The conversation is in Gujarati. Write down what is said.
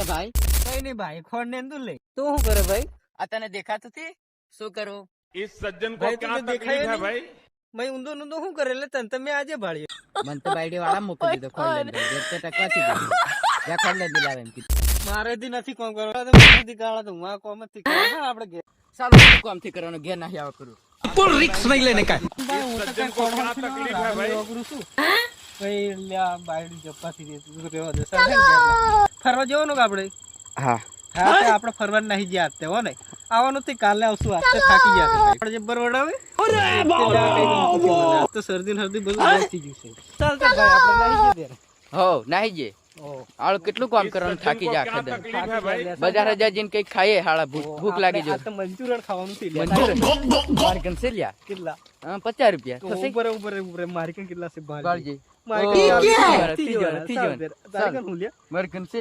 કરે ભાઈ? કઈ નહીં ભાઈ, ખોડ ને તું લે. તું શું કરે ભાઈ? આ તને દેખાતું નથી? શું કરું? इस सज्जन को भाई, क्या तुझे देखा तकलीफ ही है नहीं? भाई? મેં ઊંધો ઊંધો શું કરે એટલે તને તમે આજે ભાળીએ. મને તો બાયડી વાળા મોકલી દીધો ખોલ લઈને ઘેર તે ટકવાથી ગયો જા ખોલ લઈને દિલાવે એમ કીધું મારેથી નથી કોમ કરવા તો મારેથી કાળા તો હું આ કોમ જ થી કરવા આપણે ઘેર. સારું શું કામ થી કરવાનું ઘેર નહીં આવા કરું ભાઈ, હું તો सज्जन કાંઈ को ખોડ क्या નથી तकलीफ है भाई? વાપરું છું. ભાઈ લ્યા બાયડી જપ્પાથી દેતું રહેવા દે. સાહેબ, ઘેર ના. ફરવા જવાનું કે આપણે? હા હા તે આપણે ફરવા નહીં ગયા તે હો ને આવવાનું તે કાલે આવશું. આજ તો થાકી ગયા છે આપણે જબ્બર વડાવે. આજ તો શરદી ને હરદી બધું બંધ થઈ ગયું છે. ચાલ ચાલ ભાઈ આપણે નહીં જઈએ ત્યારે. હો નાહી જે ઓહ, આળ કેટલું કામ इस કરવાનું सज्जन થાકી को જા क्या આખા तकलीफ है भाई? બજાર હજાર જઈને કઈક ખાઈએ હાળા ભૂખ લાગી આ જો તો મંચુરિયન ખાવાનું છે લ્યા. મંચુરિયન મારી કન લ્યા કેટલા? 50 રૂપિયા થશે ઉપર ઉપર ઉપર મારી કન કેટલા છે ભાઈ? ગાળજી મારી કન ઓ, ચાલીસ. ત્રીજો, ચાલ, ત્રીજો. ચાલ, તારી કન હું લ્યા? મારી કન છે